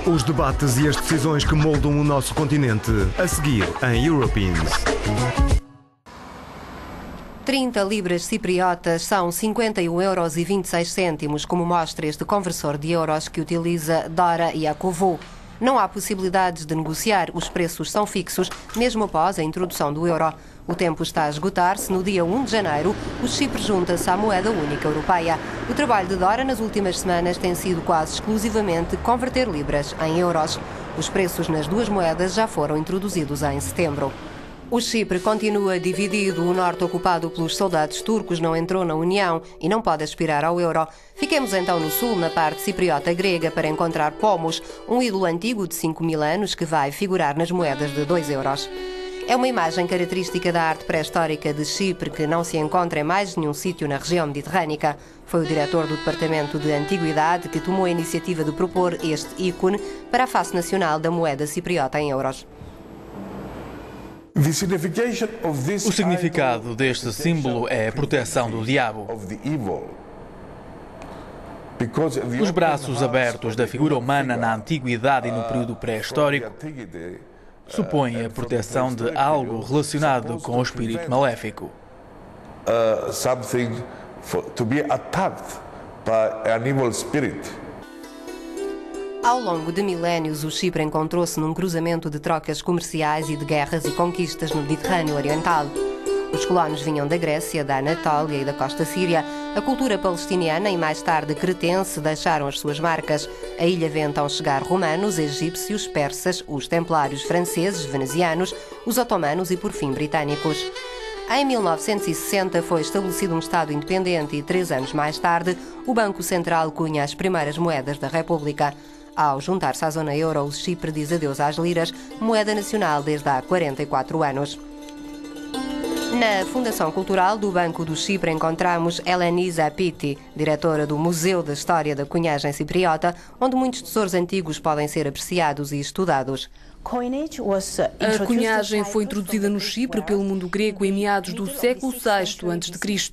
Os debates e as decisões que moldam o nosso continente. A seguir em Europeans. 30 libras cipriotas são 51,26 €, como mostra este conversor de euros que utiliza Dora Iacovo. Não há possibilidades de negociar, os preços são fixos, mesmo após a introdução do euro. O tempo está a esgotar-se. No dia 1 de janeiro, o Chipre junta-se à moeda única europeia. O trabalho de Dora nas últimas semanas tem sido quase exclusivamente converter libras em euros. Os preços nas duas moedas já foram introduzidos em setembro. O Chipre continua dividido. O norte, ocupado pelos soldados turcos, não entrou na União e não pode aspirar ao euro. Fiquemos então no sul, na parte cipriota grega, para encontrar Pomos, um ídolo antigo de 5.000 anos que vai figurar nas moedas de 2 euros. É uma imagem característica da arte pré-histórica de Chipre que não se encontra em mais nenhum sítio na região mediterrânica. Foi o diretor do Departamento de Antiguidade que tomou a iniciativa de propor este ícone para a face nacional da moeda cipriota em euros. O significado deste símbolo é a proteção do diabo. Os braços abertos da figura humana na antiguidade e no período pré-histórico supõem a proteção de algo relacionado com o espírito maléfico. Ao longo de milénios, o Chipre encontrou-se num cruzamento de trocas comerciais e de guerras e conquistas no Mediterrâneo Oriental. Os colonos vinham da Grécia, da Anatólia e da costa síria. A cultura palestiniana e mais tarde cretense deixaram as suas marcas. A ilha vê então chegar romanos, egípcios, persas, os templários franceses, venezianos, os otomanos e, por fim, britânicos. Em 1960 foi estabelecido um Estado independente e 3 anos mais tarde o Banco Central cunha as primeiras moedas da República. Ao juntar-se à zona euro, o Chipre diz adeus às liras, moeda nacional desde há 44 anos. Na Fundação Cultural do Banco do Chipre encontramos Eleniza Apiti, diretora do Museu da História da Cunhagem Cipriota, onde muitos tesouros antigos podem ser apreciados e estudados. A cunhagem foi introduzida no Chipre pelo mundo grego em meados do século VI a.C.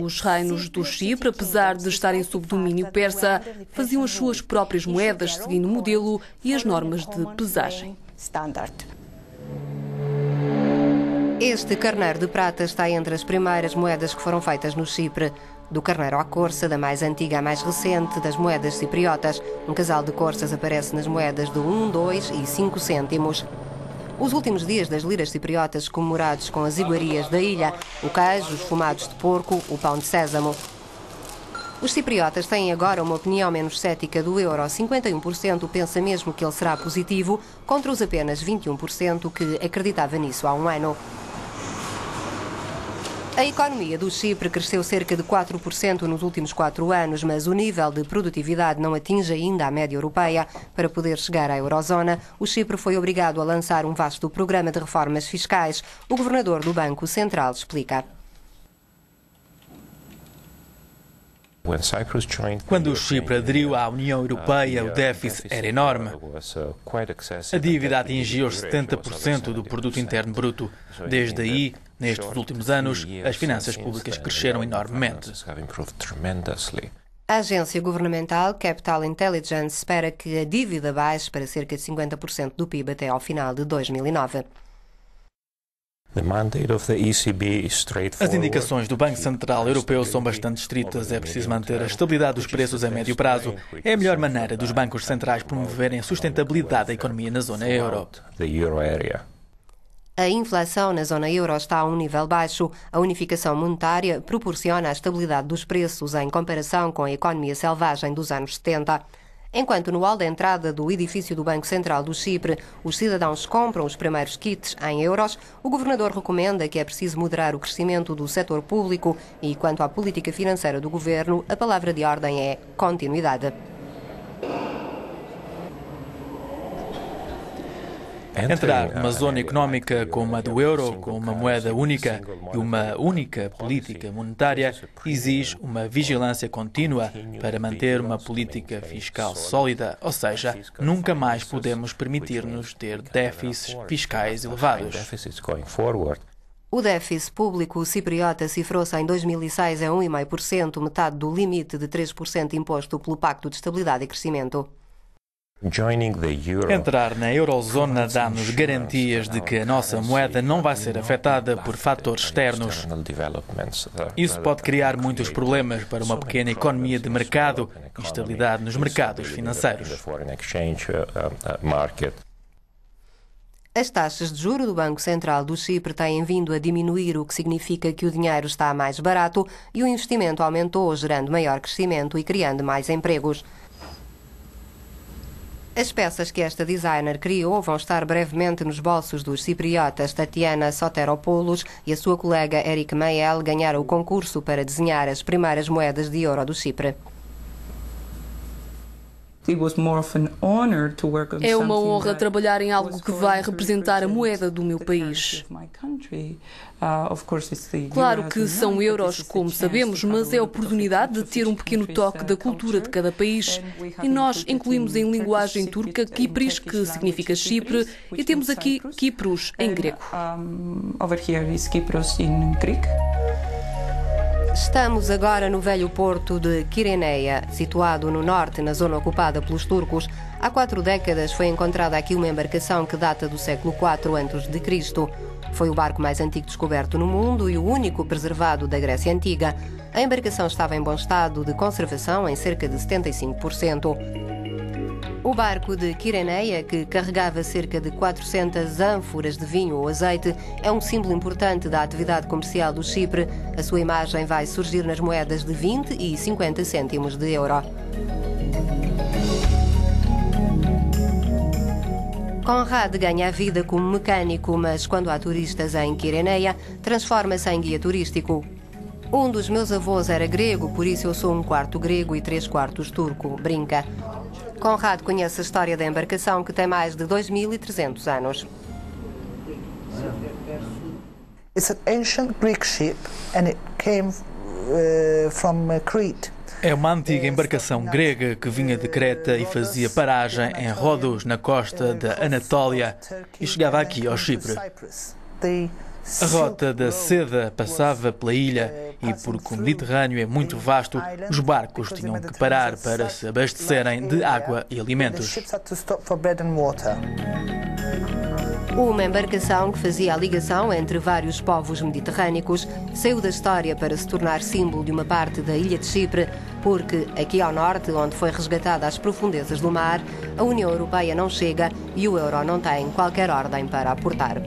Os reinos do Chipre, apesar de estarem sob domínio persa, faziam as suas próprias moedas, seguindo o modelo e as normas de pesagem. Este carneiro de prata está entre as primeiras moedas que foram feitas no Chipre. Do carneiro à corça, da mais antiga à mais recente, das moedas cipriotas. Um casal de corças aparece nas moedas de 1, 2 e 5 cêntimos. Os últimos dias das liras cipriotas comemorados com as iguarias da ilha, o queijo, os fumados de porco, o pão de sésamo. Os cipriotas têm agora uma opinião menos cética do euro. 51% pensa mesmo que ele será positivo, contra os apenas 21% que acreditava nisso há um ano. A economia do Chipre cresceu cerca de 4% nos últimos 4 anos, mas o nível de produtividade não atinge ainda a média europeia. Para poder chegar à eurozona, o Chipre foi obrigado a lançar um vasto programa de reformas fiscais. O governador do Banco Central explica. Quando o Chipre aderiu à União Europeia, o déficit era enorme. A dívida atingiu os 70% do produto interno bruto. Desde aí, nestes últimos anos, as finanças públicas cresceram enormemente. A agência governamental Capital Intelligence espera que a dívida baixe para cerca de 50% do PIB até ao final de 2009. As indicações do Banco Central Europeu são bastante estritas. É preciso manter a estabilidade dos preços a médio prazo. É a melhor maneira dos bancos centrais promoverem a sustentabilidade da economia na zona euro. A inflação na zona euro está a um nível baixo. A unificação monetária proporciona a estabilidade dos preços em comparação com a economia selvagem dos anos 70. Enquanto no hall da entrada do edifício do Banco Central do Chipre os cidadãos compram os primeiros kits em euros, o governador recomenda que é preciso moderar o crescimento do setor público e, quanto à política financeira do governo, a palavra de ordem é continuidade. Entrar numa zona económica como a do euro, com uma moeda única e uma única política monetária, exige uma vigilância contínua para manter uma política fiscal sólida, ou seja, nunca mais podemos permitir-nos ter déficits fiscais elevados. O déficit público cipriota cifrou-se em 2006 a 1,5%, metade do limite de 3% imposto pelo Pacto de Estabilidade e Crescimento. Entrar na eurozona dá-nos garantias de que a nossa moeda não vai ser afetada por fatores externos. Isso pode criar muitos problemas para uma pequena economia de mercado e instabilidade nos mercados financeiros. As taxas de juros do Banco Central do Chipre têm vindo a diminuir, o que significa que o dinheiro está mais barato e o investimento aumentou, gerando maior crescimento e criando mais empregos. As peças que esta designer criou vão estar brevemente nos bolsos dos cipriotas. Tatiana Soteropoulos e a sua colega Eric Mael ganharam o concurso para desenhar as primeiras moedas de euro do Chipre. É uma honra trabalhar em algo que vai representar a moeda do meu país. Claro que são euros, como sabemos, mas é a oportunidade de ter um pequeno toque da cultura de cada país. E nós incluímos em linguagem turca Kipris, que significa Chipre, e temos aqui Kipros em grego. Estamos agora no velho porto de Kyrenia, situado no norte, na zona ocupada pelos turcos. Há 4 décadas foi encontrada aqui uma embarcação que data do século IV a.C. Foi o barco mais antigo descoberto no mundo e o único preservado da Grécia Antiga. A embarcação estava em bom estado de conservação, em cerca de 75%. O barco de Kyrenia, que carregava cerca de 400 ânforas de vinho ou azeite, é um símbolo importante da atividade comercial do Chipre. A sua imagem vai surgir nas moedas de 20 e 50 cêntimos de euro. Conrad ganha a vida como mecânico, mas quando há turistas em Kyrenia, transforma-se em guia turístico. Um dos meus avós era grego, por isso eu sou 1/4 grego e 3/4 turco, brinca. Conrad conhece a história da embarcação, que tem mais de 2.300 anos. It's an ancient Greek ship and it came from Crete. É uma antiga embarcação grega que vinha de Creta e fazia paragem em Rodos, na costa da Anatólia, e chegava aqui ao Chipre. A rota da seda passava pela ilha e, porque o Mediterrâneo é muito vasto, os barcos tinham que parar para se abastecerem de água e alimentos. Uma embarcação que fazia a ligação entre vários povos mediterrâneos saiu da história para se tornar símbolo de uma parte da ilha de Chipre, porque aqui ao norte, onde foi resgatada às profundezas do mar, a União Europeia não chega e o euro não tem qualquer ordem para aportar.